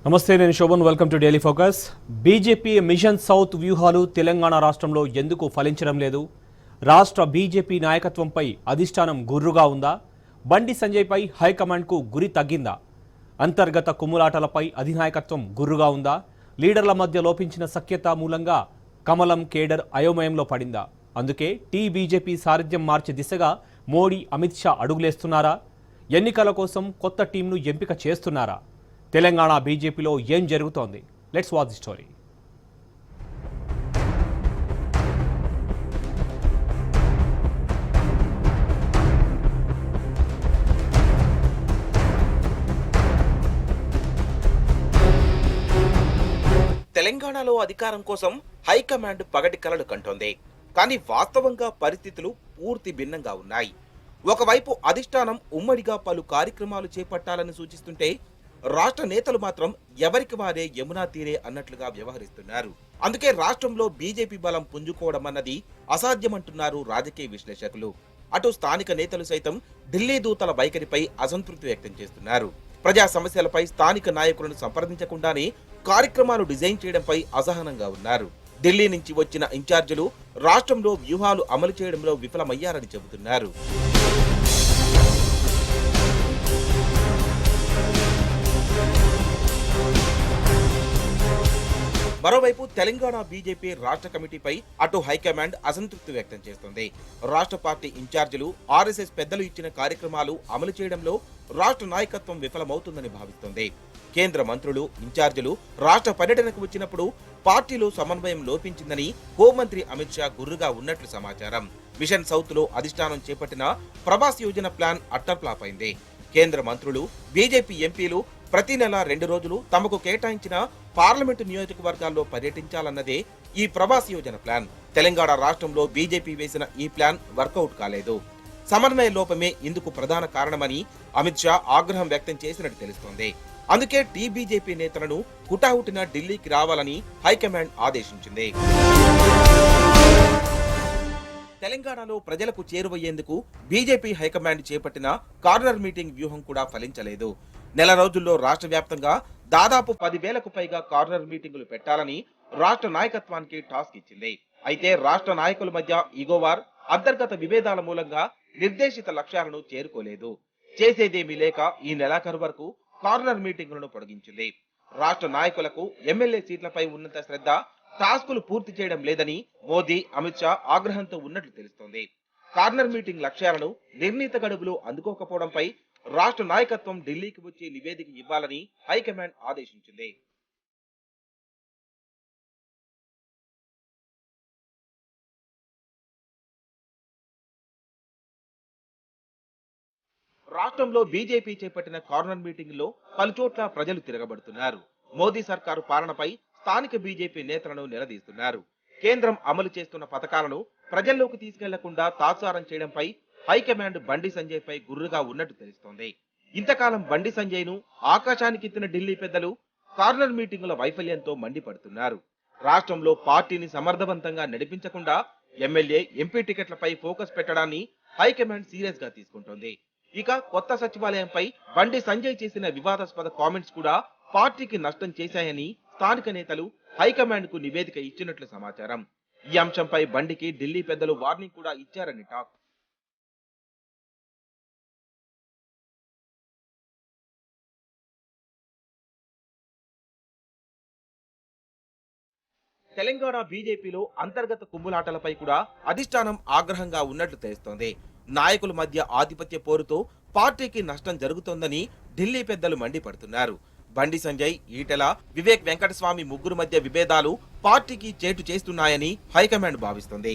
నమస్తే, నేను Shobhan. Welcome to daily focus. BJP mission south వ్యూహాలు తెలంగాణ రాష్ట్రంలో ఎందుకు ఫలించడం లేదు? రాష్ట్ర బీజేపీ నాయకత్వంపై అధిష్టానం గుర్రుగా ఉందా? బండి సంజయ్పై హైకమాండ్కు గురి తగ్గిందా? అంతర్గత కుమ్ములాటలపై అధినాయకత్వం గుర్రుగా ఉందా? లీడర్ల మధ్య లోపించిన సఖ్యత మూలంగా కమలం కేడర్ అయోమయంలో పడిందా? అందుకే బీజేపీ సారథ్యం మార్చే దిశగా మోడీ, అమిత్ షా అడుగులేస్తున్నారా? ఎన్నికల కోసం కొత్త టీంను ఎంపిక చేస్తున్నారా? తెలంగాణ బీజేపీలో ఏం జరుగుతోంది? Let's watch the story. తెలంగాణలో అధికారం కోసం హైకమాండ్ పగటి కలలు కంటోంది. కానీ వాస్తవంగా పరిస్థితులు పూర్తి భిన్నంగా ఉన్నాయి. ఒకవైపు అధిష్టానం ఉమ్మడిగా పలు కార్యక్రమాలు చేపట్టాలని సూచిస్తుంటే, రాష్ట్ర నేతలు మాత్రం ఎవరికి వారే యమునా తీరే అన్నట్లుగా వ్యవహరిస్తున్నారు. అందుకే రాష్ట్రంలో బీజేపీ బలం పుంజుకోవడం అన్నది అసాధ్యమంటున్నారు రాజకీయ విశ్లేషకులు. అటు స్థానిక నేతలు సైతం ఢిల్లీ దూతల వైఖరిపై అసంతృప్తి వ్యక్తం చేస్తున్నారు. ప్రజా సమస్యలపై స్థానిక నాయకులను సంప్రదించకుండానే కార్యక్రమాలు డిజైన్ చేయడంపై అసహనంగా ఉన్నారు. ఢిల్లీ నుంచి వచ్చిన ఇన్ఛార్జీలు రాష్ట్రంలో వ్యూహాలు అమలు చేయడంలో విఫలమయ్యారని చెబుతున్నారు. మరోవైపు తెలంగాణ బీజేపీ రాష్ట్ర కమిటీపై అటు హైకమాండ్ అసంతృప్తి వ్యక్తం చేస్తోంది. రాష్ట్ర పార్టీ ఇన్ఛార్జీలు, ఆర్ఎస్ఎస్ పెద్దలు ఇచ్చిన కార్యక్రమాలు అమలు చేయడంలో రాష్ట్ర నాయకత్వం విఫలమవుతుందని భావిస్తోంది. కేంద్ర మంత్రులు, ఇన్ఛార్జీలు రాష్ట్ర పర్యటనకు వచ్చినప్పుడు పార్టీలో సమన్వయం లోపించిందని హోంమంత్రి అమిత్ షా గుర్రుగా ఉన్నట్లు సమాచారం. మిషన్ సౌత్ లో అధిష్టానం చేపట్టిన Prabhas Yojana plan utter flop అయింది. కేంద్ర మంత్రులు, బీజేపీ ఎంపీలు ప్రతి నెల 2 రోజులు తమకు కేటాయించిన పార్లమెంటు నియోజకవర్గాల్లో పర్యటించాలన్నదే ఈ ప్రభాస్ యోజన ప్లాన్. తెలంగాణ రాష్ట్రంలో బీజేపీ వేసిన ఈ ప్లాన్ వర్కౌట్ కాలేదు. సమన్వయ లోపమే ఇందుకు ప్రధాన కారణమని అమిత్ షా ఆగ్రహం వ్యక్తం చేసినట్టు తెలుస్తోంది. అందుకే బీజేపీ నేతలను హుటాహుటిన ఢిల్లీకి రావాలని హైకమాండ్ ఆదేశించింది. తెలంగాణలో ప్రజలకు చేరువయ్యేందుకు బీజేపీ హైకమాండ్ చేపట్టిన కార్నర్ మీటింగ్ వ్యూహం కూడా ఫలించలేదు. నెల రోజుల్లో రాష్ట్ర వ్యాప్తంగా దాదాపు 10,000కు పైగా కార్నర్ మీటింగులు పెట్టాలని రాష్ట్ర నాయకత్వానికి టాస్క్ ఇచ్చింది. అయితే రాష్ట్ర నాయకుల మధ్య ఈగోవార్, అంతర్గత విభేదాల మూలంగా నిర్దేశిత లక్ష్యాలను చేరుకోలేదు. చేసేదేమీ లేక ఈ నెలాఖరు వరకు కార్నర్ మీటింగులను పొడిగించింది. రాష్ట్ర నాయకులకు ఎమ్మెల్యే సీట్లపై ఉన్నంత శ్రద్ధ టాస్కులు పూర్తి చేయడం లేదని మోదీ, అమిత్ షా ఆగ్రహంతో ఉన్నట్లు తెలుస్తోంది. కార్నర్ మీటింగ్ లక్ష్యాలను నిర్ణీత గడువులో అందుకోకపోవడంపై రాష్ట్ర నాయకత్వం ఢిల్లీకి వచ్చి నివేదిక ఇవ్వాలని హైకమాండ్ ఆదేశించింది. రాష్ట్రంలో బీజేపీ చేపట్టిన కార్నర్ మీటింగ్ లో పలుచోట్ల ప్రజలు తిరగబడుతున్నారు. మోదీ సర్కారు పాలనపై స్థానిక బీజేపీ నేతలను నిలదీస్తున్నారు. కేంద్రం అమలు చేస్తున్న పథకాలను ప్రజల్లోకి తీసుకెళ్లకుండా తాత్సారం చేయడంపై హైకమాండ్ బండి సంజయ్ పై గుర్రుగా ఉన్నట్టు తెలుస్తోంది. ఇంతకాలం బండి సంజయ్ ను ఆకాశానికెత్తిన ఢిల్లీ పెద్దలు కార్నర్ మీటింగుల వైఫల్యంతో మండిపడుతున్నారు. రాష్ట్రంలో పార్టీని సమర్థవంతంగా నడిపించకుండా ఎమ్మెల్యే, ఎంపీ టికెట్లపై ఫోకస్ పెట్టడాన్ని హైకమాండ్ సీరియస్ గా తీసుకుంటోంది. ఇక కొత్త సచివాలయంపై బండి సంజయ్ చేసిన వివాదాస్పద కామెంట్స్ కూడా పార్టీకి నష్టం చేశాయని స్థానిక నేతలు హైకమాండ్ కు నివేదిక ఇచ్చినట్లు సమాచారం. ఈ అంశంపై బండికి ఢిల్లీ పెద్దలు వార్నింగ్ కూడా ఇచ్చారని టాక్. తెలంగాణ బీజేపీలో అంతర్గత కుమ్ములాటలపై కూడా అధిష్టానం ఆగ్రహంగా ఉన్నట్లు తెలుస్తోంది. నాయకుల మధ్య ఆధిపత్య పోరుతో పార్టీకి నష్టం జరుగుతోందని ఢిల్లీ పెద్దలు మండిపడుతున్నారు. బండి సంజయ్, ఈటెల, వివేక్ వెంకటస్వామి ముగ్గురు మధ్య విభేదాలు పార్టీకి చేటు చేస్తున్నాయని హైకమాండ్ భావిస్తోంది.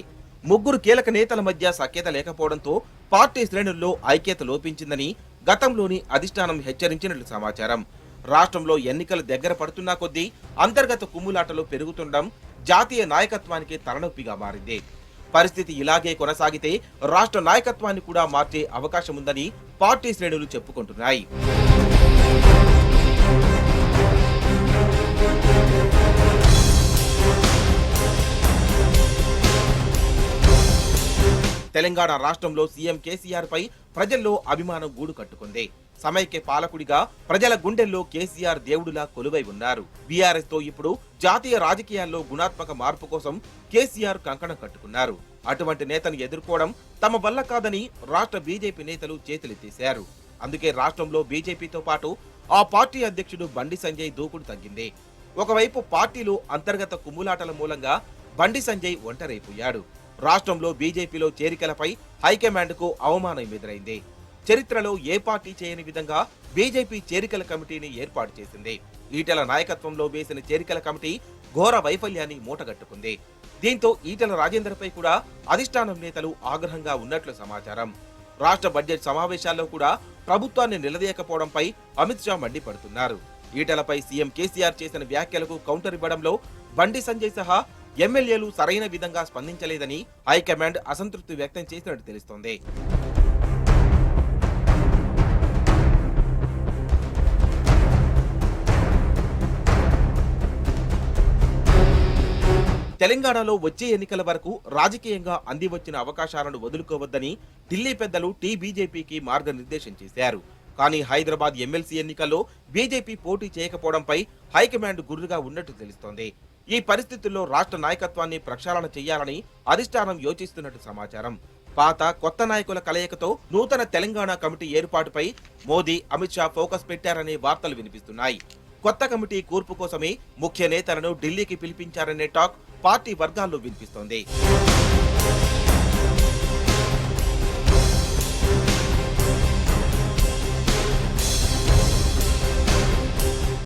ముగ్గురు కీలక నేతల మధ్య సఖ్యత లేకపోవడంతో పార్టీ శ్రేణుల్లో ఐక్యత లోపించిందని గతంలోని అధిష్టానం హెచ్చరించినట్లు సమాచారం. రాష్ట్రంలో ఎన్నికలు దగ్గర పడుతున్నా కొద్దీ అంతర్గత కుమ్ములాటలు పెరుగుతుండడం జాతీయ నాయకత్వానికి తలనొప్పిగా మారింది. పరిస్థితి ఇలాగే కొనసాగితే రాష్ట్ర నాయకత్వాన్ని కూడా మార్చే అవకాశం ఉందని పార్టీ శ్రేణులు చెప్పుకుంటున్నాయి. తెలంగాణ రాష్ట్రంలో సీఎం కేసీఆర్ పై ప్రజల్లో అభిమానం గూడు కట్టుకుంది. సమైక్య పాలకుడిగా ప్రజల గుండెల్లో కేసీఆర్ దేవుడిలా కొలువై ఉన్నారు. బీఆర్ఎస్ తో ఇప్పుడు జాతీయ రాజకీయాల్లో గుణాత్మక మార్పు కోసం కేసీఆర్ కంకణం కట్టుకున్నారు. అటువంటి నేతను ఎదుర్కోవడం తమ వల్ల కాదని రాష్ట్ర బీజేపీ నేతలు చేతులెత్తేశారు. అందుకే రాష్ట్రంలో బీజేపీతో పాటు ఆ పార్టీ అధ్యక్షుడు బండి సంజయ్ దూకుడు తగ్గింది. ఒకవైపు పార్టీలో అంతర్గత కుమ్ములాటల మూలంగా బండి సంజయ్ ఒంటరైపోయాడు. రాష్ట్రంలో బీజేపీలో చేరికలపై హైకమాండ్కు అవమానం ఎదురైంది. చరిత్రలో ఏ పార్టీ చేయని విధంగా బీజేపీ చేరికల కమిటీని ఏర్పాటు చేసింది. ఈటెల నాయకత్వంలో వేసిన చేరికల కమిటీ ఘోర వైఫల్యాన్ని మూటగట్టుకుంది. దీంతో ఈటెల రాజేందర్పై కూడా అధిష్టానం నేతలు ఆగ్రహంగా ఉన్నట్లు సమాచారం. రాష్ట్ర బడ్జెట్ సమావేశాల్లో కూడా ప్రభుత్వాన్ని నిలదీయకపోవడంపై అమిత్ షా మండిపడుతున్నారు. ఈటెలపై సీఎం కేసీఆర్ చేసిన వ్యాఖ్యలకు కౌంటర్ ఇవ్వడంలో బండి సంజయ్ సహా ఎమ్మెల్యేలు సరైన విధంగా స్పందించలేదని హైకమాండ్ అసంతృప్తి వ్యక్తం చేసినట్టు తెలుస్తోంది. తెలంగాణలో వచ్చే ఎన్నికల వరకు రాజకీయంగా అందివచ్చిన అవకాశాలను వదులుకోవద్దని ఢిల్లీ పెద్దలు బీజేపీకి మార్గనిర్దేశం చేశారు. కానీ హైదరాబాద్ ఎమ్మెల్సీ ఎన్నికల్లో బీజేపీ పోటీ చేయకపోవడంపై హైకమాండ్ గుర్రుగా ఉన్నట్టు తెలుస్తోంది. ఈ పరిస్థితుల్లో రాష్ట్ర నాయకత్వాన్ని ప్రక్షాళన చేయాలని అధిష్టానం యోచిస్తున్నట్టు సమాచారం. పాత కొత్త నాయకుల కలయికతో నూతన తెలంగాణ కమిటీ ఏర్పాటుపై మోదీ, అమిత్ షా ఫోకస్ పెట్టారనే వార్తలు వినిపిస్తున్నాయి. కొత్త కమిటీ కూర్పు కోసమే ముఖ్య నేతలను ఢిల్లీకి పిలిపించారనే టాక్ పార్టీ వర్గాల్లో వినిపిస్తోంది.